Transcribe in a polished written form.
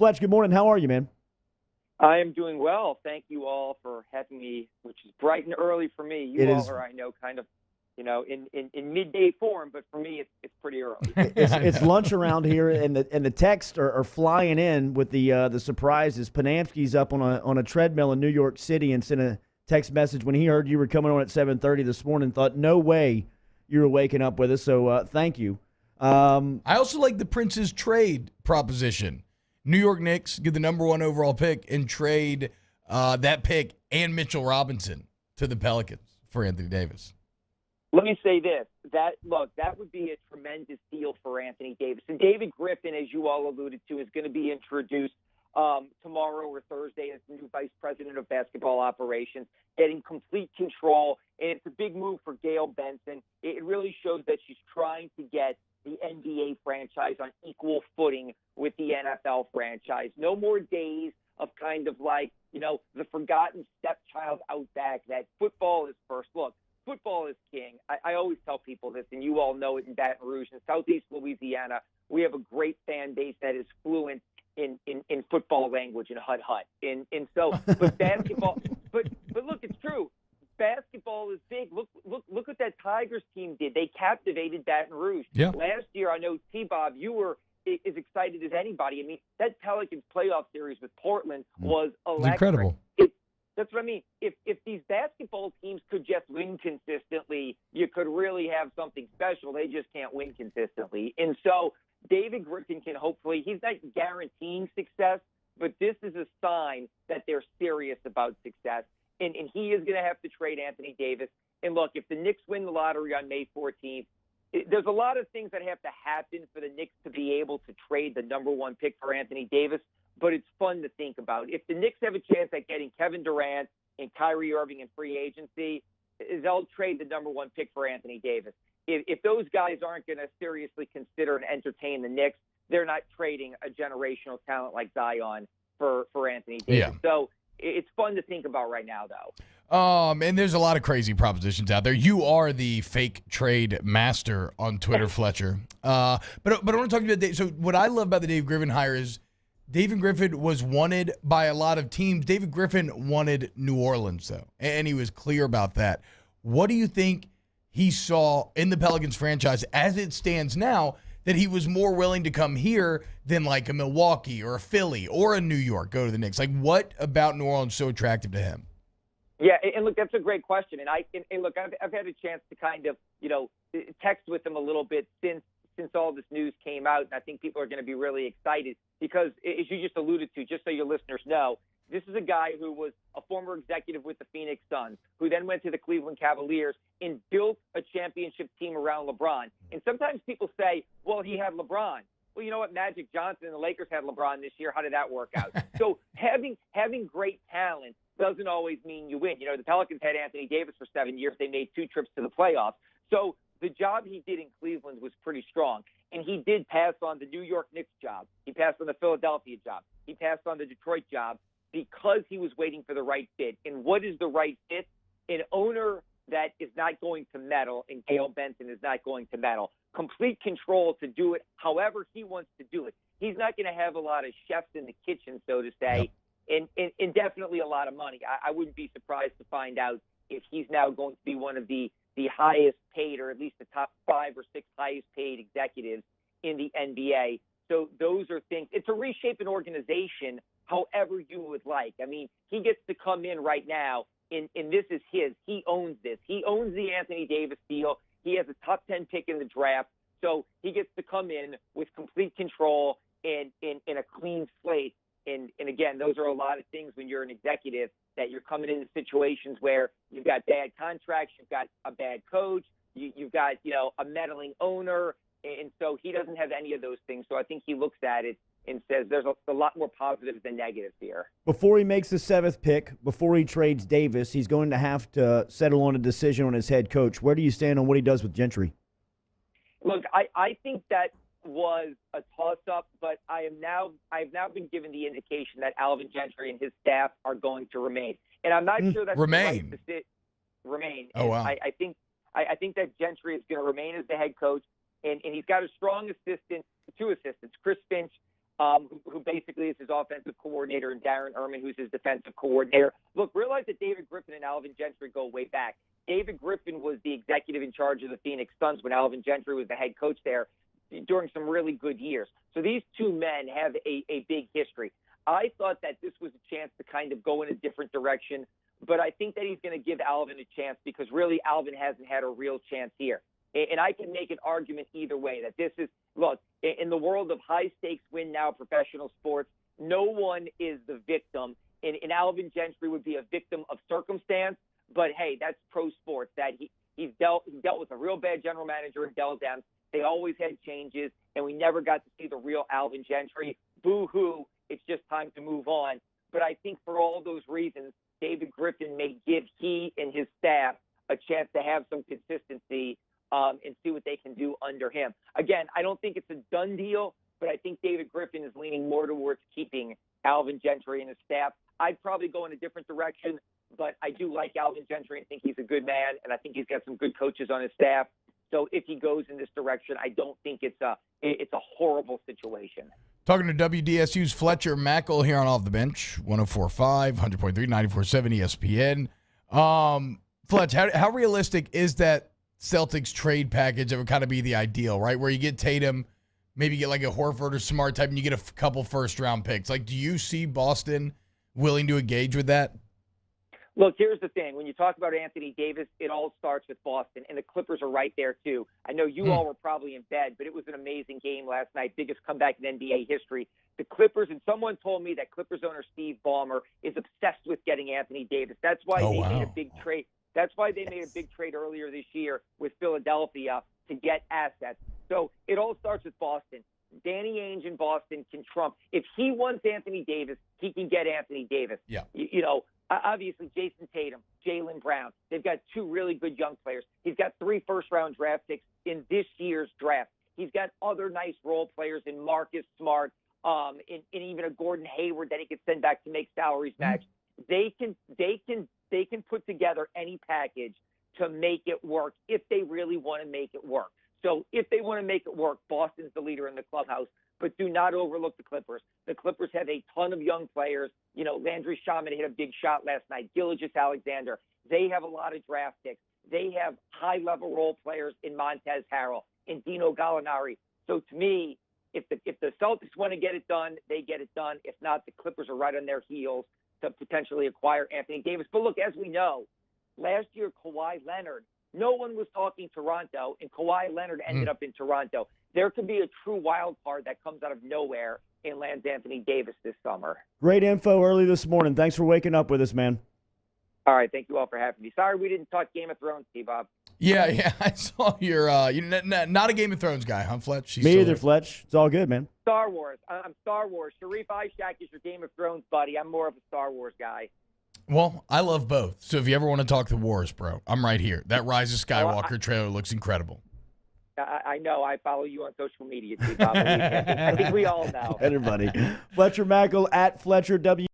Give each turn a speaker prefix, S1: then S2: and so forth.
S1: Fletch, good morning. How are you, man?
S2: I am doing well. Thank you all for having me, which is bright and early for me.
S1: It
S2: You all
S1: is.
S2: are, I know, kind of, in midday form, but for me, it's pretty early.
S1: It's lunch around here, and the texts are flying in with the surprises. Panamsky's up on a treadmill in New York City and sent a text message when he heard you were coming on at 7:30 this morning. Thought no way you were waking up with us. So thank you.
S3: I also like the Prince's trade proposition. New York Knicks get the number 1 overall pick and trade that pick and Mitchell Robinson to the Pelicans for Anthony Davis.
S2: Let me say this. That would be a tremendous deal for Anthony Davis. And David Griffin, as you all alluded to, is going to be introduced tomorrow or Thursday as the new vice president of basketball operations, getting complete control. And it's a big move for Gail Benson. It really shows that she's trying to get the NBA franchise on equal footing with the NFL franchise. No more days of kind of like, the forgotten stepchild out back, that football is first. Look, football is king. I always tell people this, and you all know it in Baton Rouge and Southeast Louisiana. We have a great fan base that is fluent in football language and hut. And so, but basketball, but look, it's true. Basketball is big. Look what that Tigers team did. They captivated Baton Rouge.
S3: Yeah.
S2: Last year, I know, T-Bob, you were as excited as anybody. I mean, that Pelicans playoff series with Portland was electric.
S3: Incredible.
S2: That's what I mean. If these basketball teams could just win consistently, you could really have something special. They just can't win consistently. And so David Griffin can hopefully – he's not guaranteeing success, but this is a sign that they're serious about success. And he is going to have to trade Anthony Davis. And look, if the Knicks win the lottery on May 14th, there's a lot of things that have to happen for the Knicks to be able to trade the number 1 pick for Anthony Davis, but it's fun to think about. If the Knicks have a chance at getting Kevin Durant and Kyrie Irving in free agency, they'll trade the number 1 pick for Anthony Davis. If those guys aren't going to seriously consider and entertain the Knicks, they're not trading a generational talent like Zion for Anthony Davis.
S3: Yeah.
S2: So it's fun to think about right now, though.
S3: And there's a lot of crazy propositions out there. You are the fake trade master on Twitter, Fletcher. But I want to talk to you about Dave. So what I love about the Dave Griffin hire is David Griffin was wanted by a lot of teams. David Griffin wanted New Orleans, though, and he was clear about that. What do you think he saw in the Pelicans franchise as it stands now that he was more willing to come here than like a Milwaukee or a Philly or a New York, go to the Knicks? Like, what about New Orleans so attractive to him?
S2: Yeah, and look, that's a great question. And look, I've had a chance to kind of, text with him a little bit since all this news came out, and I think people are going to be really excited because, as you just alluded to, just so your listeners know, this is a guy who was a former executive with the Phoenix Suns, who then went to the Cleveland Cavaliers and built a championship team around LeBron. And sometimes people say, well, he had LeBron. Well, you know what? Magic Johnson and the Lakers had LeBron this year. How did that work out? So having great talent doesn't always mean you win. The Pelicans had Anthony Davis for 7 years. They made 2 trips to the playoffs. So the job he did in Cleveland was pretty strong. And he did pass on the New York Knicks job. He passed on the Philadelphia job. He passed on the Detroit job because he was waiting for the right fit. And what is the right fit? An owner that is not going to meddle, and Gail Benson is not going to meddle. Complete control to do it however he wants to do it. He's not going to have a lot of chefs in the kitchen, so to say, and definitely a lot of money. I wouldn't be surprised to find out if he's now going to be one of the highest paid, or at least the top 5 or 6 highest paid executives in the NBA. So those are things. It's a reshape an organization however you would like. I mean, he gets to come in right now, and this is his. He owns this. He owns the Anthony Davis deal. He has a top 10 pick in the draft. So he gets to come in with complete control and a clean slate. And again, those are a lot of things when you're an executive, that you're coming into situations where you've got bad contracts, you've got a bad coach, you've got, a meddling owner. And so he doesn't have any of those things. So I think he looks at it and says there's a lot more positives than negatives here.
S1: Before he makes the 7th pick, before he trades Davis, he's going to have to settle on a decision on his head coach. Where do you stand on what he does with Gentry?
S2: Look, I think that was a toss-up, but I've now been given the indication that Alvin Gentry and his staff are going to remain. And I'm not sure that's
S3: remain.
S2: The right remain.
S3: Oh, wow.
S2: I think that Gentry is going to remain as the head coach, and he's got a strong assistant, 2 assistants, Chris Finch who basically is his offensive coordinator, and Darren Erman, who's his defensive coordinator. Look, realize that David Griffin and Alvin Gentry go way back. David Griffin was the executive in charge of the Phoenix Suns when Alvin Gentry was the head coach there during some really good years. So these two men have a big history. I thought that this was a chance to kind of go in a different direction, but I think that he's going to give Alvin a chance because really Alvin hasn't had a real chance here. And I can make an argument either way that this is, look, in the world of high-stakes win-now professional sports, no one is the victim. And Alvin Gentry would be a victim of circumstance, but, hey, that's pro sports. That he dealt with a real bad general manager in Dell Demps. They always had changes, and we never got to see the real Alvin Gentry. Boo-hoo, it's just time to move on. But I think for all those reasons, David Griffin may give he and his staff a chance to have some consistency and see what they can do under him. Again, I don't think it's a done deal, but I think David Griffin is leaning more towards keeping Alvin Gentry and his staff. I'd probably go in a different direction, but I do like Alvin Gentry. I think he's a good man, and I think he's got some good coaches on his staff. So if he goes in this direction, I don't think it's a horrible situation.
S3: Talking to WDSU's Fletcher Mackel here on Off the Bench, 104.5, 100.3, 94.7 ESPN. Fletch, how realistic is that Celtics trade package that would kind of be the ideal, right? Where you get Tatum, maybe get like a Horford or Smart type, and you get a couple first-round picks. Like, do you see Boston willing to engage with that?
S2: Look, here's the thing. When you talk about Anthony Davis, it all starts with Boston, and the Clippers are right there, too. I know you all were probably in bed, but it was an amazing game last night, biggest comeback in NBA history. The Clippers, and someone told me that Clippers owner Steve Ballmer is obsessed with getting Anthony Davis. That's why made a big trade. That's why they made a big trade earlier this year with Philadelphia to get assets. So it all starts with Boston. Danny Ainge in Boston can trump. If he wants Anthony Davis, he can get Anthony Davis.
S3: Yeah.
S2: You know, obviously Jason Tatum, Jaylen Brown. They've got two really good young players. He's got 3 first-round draft picks in this year's draft. He's got other nice role players in Marcus Smart, and even a Gordon Hayward that he could send back to make salaries match. They can put together any package to make it work if they really want to make it work. So if they want to make it work, Boston's the leader in the clubhouse, but do not overlook the Clippers. The Clippers have a ton of young players. You know, Landry Shamet hit a big shot last night. Gilgeous Alexander. They have a lot of draft picks. They have high-level role players in Montez Harrell and Dino Gallinari. So to me, if the Celtics want to get it done, they get it done. If not, the Clippers are right on their heels to potentially acquire Anthony Davis. But look, as we know, last year Kawhi Leonard, no one was talking Toronto, and Kawhi Leonard ended up in Toronto. There could be a true wild card that comes out of nowhere and lands Anthony Davis this summer.
S1: Great info early this morning. Thanks for waking up with us, man.
S2: All right, thank you all for having me. Sorry we didn't talk Game of Thrones, T-Bob.
S3: Yeah, I saw you're not a Game of Thrones guy, huh, Fletch?
S1: Me either, Fletch. It's all good, man.
S2: Star Wars. I'm Star Wars. Sharif Ishak is your Game of Thrones buddy. I'm more of a Star Wars guy.
S3: Well, I love both. So if you ever want to talk the wars, bro, I'm right here. That Rise of Skywalker trailer looks incredible.
S2: I know. I follow you on social media, T-Bob. I think we all know.
S1: Everybody. Fletcher Mackel at Fletcher W.